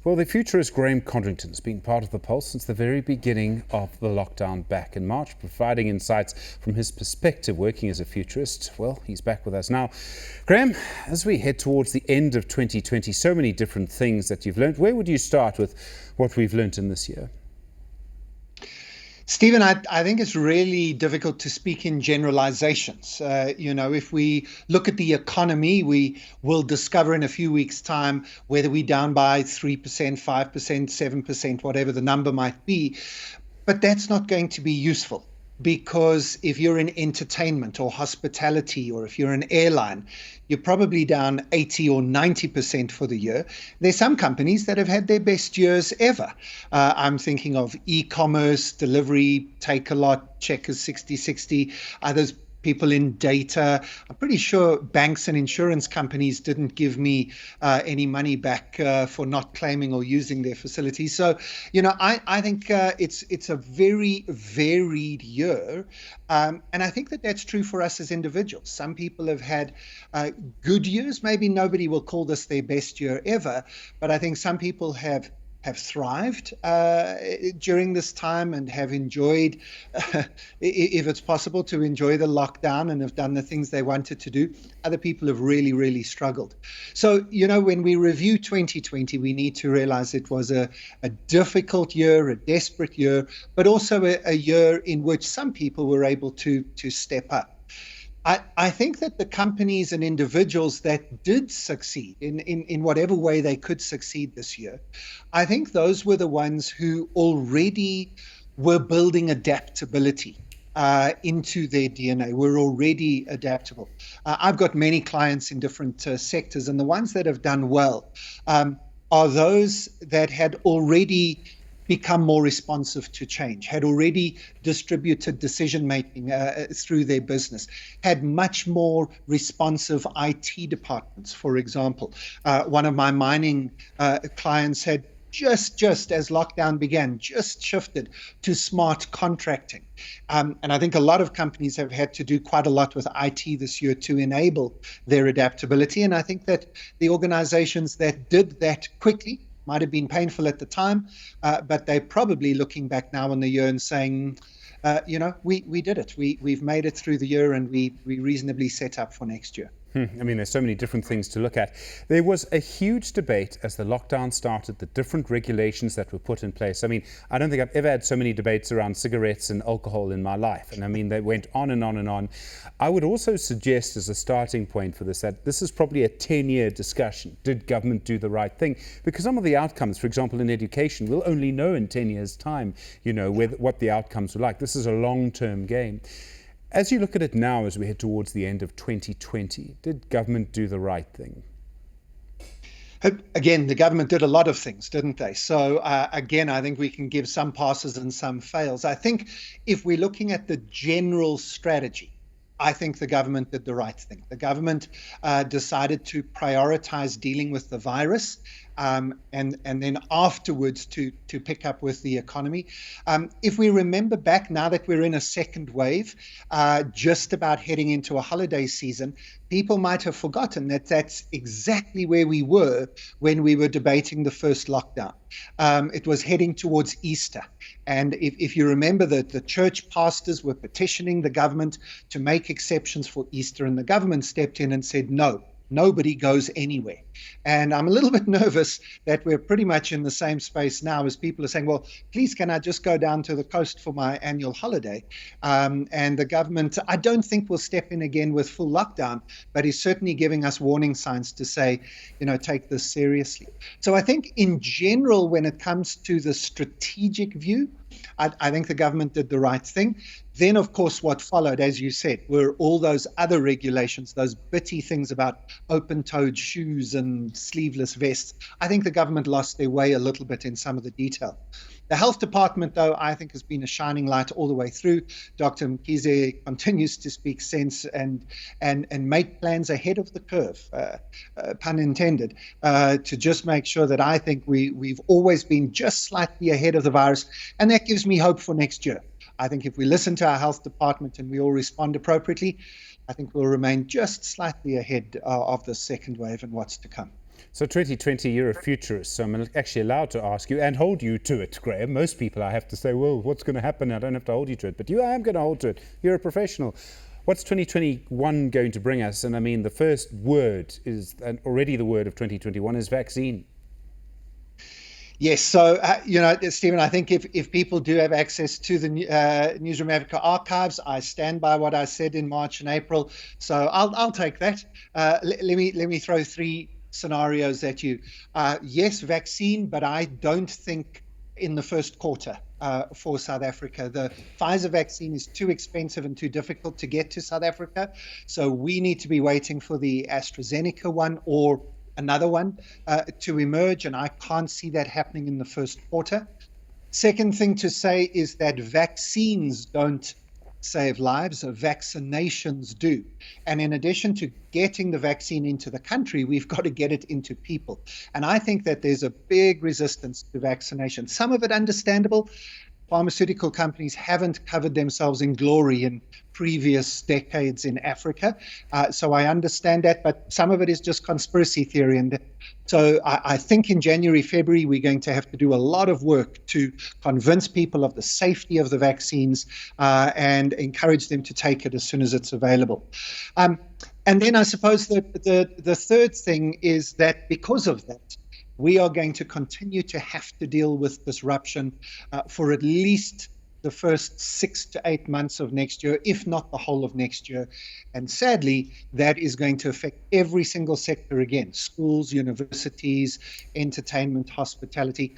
Well, the futurist Graeme Codrington has been part of the Pulse since the very beginning of the lockdown back in March, providing insights from his perspective working as a futurist. Well, he's back with us now. Graeme, as we head towards the end of 2020, so many different things that you've learned. Where would you start with what we've learned in this year? Stephen, I think it's really difficult to speak in generalizations. If we look at the economy, we will discover in a few weeks' time whether we're down by 3%, 5%, 7%, whatever the number might be. But that's not going to be useful, because if you're in entertainment or hospitality, or if you're an airline, you're probably down 80 or 90% for the year. There's some companies that have had their best years ever. I'm thinking of e-commerce, delivery, Take-A-Lot, Checkers 60/60, others, people in data. I'm pretty sure banks and insurance companies didn't give me any money back for not claiming or using their facilities. So, I think it's a very varied year. And I think that that's true for us as individuals. Some people have had good years. Maybe nobody will call this their best year ever, but I think some people have thrived during this time and have enjoyed, if it's possible, to enjoy the lockdown and have done the things they wanted to do. Other people have really, really struggled. So, when we review 2020, we need to realize it was a difficult year, a desperate year, but also a year in which some people were able to step up. I think that the companies and individuals that did succeed in whatever way they could succeed this year, I think those were the ones who already were building adaptability into their DNA. We're already adaptable. I've got many clients in different sectors, and the ones that have done well are those that had already become more responsive to change, had already distributed decision-making through their business, had much more responsive IT departments, for example. One of my mining clients had just as lockdown began, just shifted to smart contracting. And I think a lot of companies have had to do quite a lot with IT this year to enable their adaptability. And I think that the organizations that did that quickly, might have been painful at the time, but they're probably looking back now on the year and saying, we did it. We've made it through the year, and we reasonably set up for next year. I mean, there's so many different things to look at. There was a huge debate as the lockdown started, the different regulations that were put in place. I mean, I don't think I've ever had so many debates around cigarettes and alcohol in my life. And I mean, they went on and on and on. I would also suggest as a starting point for this that this is probably a 10-year discussion. Did government do the right thing? Because some of the outcomes, for example, in education, we'll only know in 10 years' time, what the outcomes were like. This is a long-term game. As you look at it now, as we head towards the end of 2020, did government do the right thing? Again, the government did a lot of things, didn't they? So again, I think we can give some passes and some fails. I think if we're looking at the general strategy, I think the government did the right thing. The government decided to prioritize dealing with the virus and then afterwards to pick up with the economy. If we remember back, now that we're in a second wave, just about heading into a holiday season, people might have forgotten that that's exactly where we were when we were debating the first lockdown. It was heading towards Easter. And if you remember that the church pastors were petitioning the government to make exceptions for Easter, and the government stepped in and said, no, nobody goes anywhere. And I'm a little bit nervous that we're pretty much in the same space now, as people are saying, well, please, can I just go down to the coast for my annual holiday? And the government, I don't think, will step in again with full lockdown, but is certainly giving us warning signs to say, take this seriously. So I think in general, when it comes to the strategic view, I think the government did the right thing. Then, of course, what followed, as you said, were all those other regulations, those bitty things about open-toed shoes and sleeveless vests. I think the government lost their way a little bit in some of the detail. The health department, though, I think has been a shining light all the way through. Dr. Mkhize continues to speak sense and make plans ahead of the curve, pun intended, to just make sure that I think we've always been just slightly ahead of the virus. And that gives me hope for next year. I think if we listen to our health department and we all respond appropriately, I think we'll remain just slightly ahead of the second wave and what's to come. So 2020, you're a futurist, so I'm actually allowed to ask you and hold you to it, Graeme. Most people I have to say, well, what's going to happen? I don't have to hold you to it, but I am going to hold to it. You're a professional. What's 2021 going to bring us? And I mean, the first word is, and already the word of 2021 is vaccine. Yes, so Stephen, I think if people do have access to the Newzroom Afrika archives, I stand by what I said in March and April. So I'll take that. Let me throw three scenarios at you. Yes, vaccine, but I don't think in the first quarter for South Africa. The Pfizer vaccine is too expensive and too difficult to get to South Africa. So we need to be waiting for the AstraZeneca one or another one to emerge, and I can't see that happening in the first quarter. Second thing to say is that vaccines don't save lives, vaccinations do. And in addition to getting the vaccine into the country, we've got to get it into people. And I think that there's a big resistance to vaccination. Some of it understandable. Pharmaceutical companies haven't covered themselves in glory in previous decades in Africa. So I understand that, but some of it is just conspiracy theory. And so I think in January, February, we're going to have to do a lot of work to convince people of the safety of the vaccines and encourage them to take it as soon as it's available. And then I suppose the third thing is that because of that, we are going to continue to have to deal with disruption for at least the first 6 to 8 months of next year, if not the whole of next year. And sadly, that is going to affect every single sector again: schools, universities, entertainment, hospitality.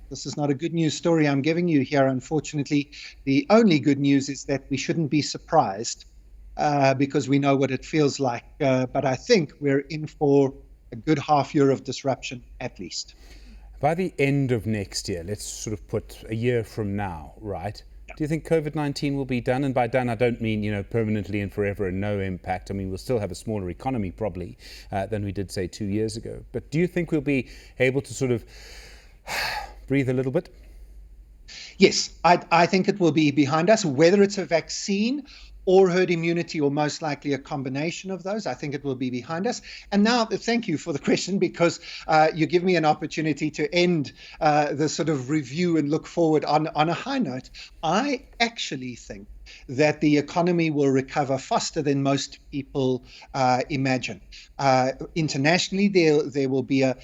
This is not a good news story I'm giving you here, unfortunately. The only good news is that we shouldn't be surprised because we know what it feels like. But I think we're in for a good half year of disruption at least. By the end of next year, let's sort of put a year from now, right? Yeah. Do you think COVID-19 will be done? And by done, I don't mean, permanently and forever and no impact. I mean, we'll still have a smaller economy probably than we did, say, 2 years ago. But do you think we'll be able to sort of breathe a little bit? Yes, I think it will be behind us, whether it's a vaccine or herd immunity, or most likely a combination of those. I think it will be behind us. And now, thank you for the question, because you give me an opportunity to end the sort of review and look forward on a high note. I actually think that the economy will recover faster than most people imagine. Internationally, there will be a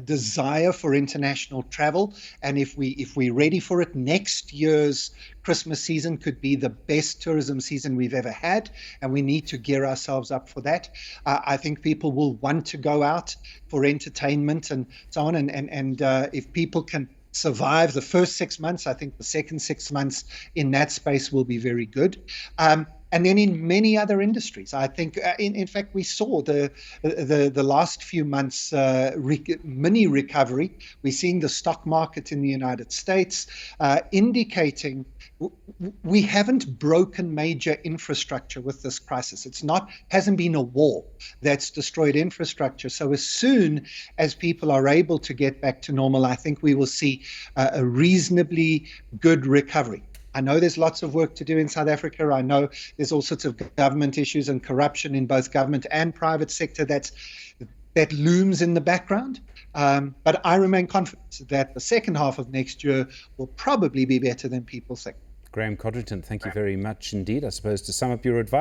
desire for international travel, and if we're ready for it, next year's Christmas season could be the best tourism season we've ever had, and we need to gear ourselves up for that. I think people will want to go out for entertainment and so on, and if people can survive the first 6 months, I think the second 6 months in that space will be very good. And then in many other industries, I think, in fact, we saw the last few months mini recovery. We're seeing the stock market in the United States indicating we haven't broken major infrastructure with this crisis. Hasn't been a war that's destroyed infrastructure. So as soon as people are able to get back to normal, I think we will see a reasonably good recovery. I know there's lots of work to do in South Africa. I know there's all sorts of government issues and corruption in both government and private sector that looms in the background. But I remain confident that the second half of next year will probably be better than people think. Graeme Codrington, thank you very much indeed. I suppose to sum up your advice,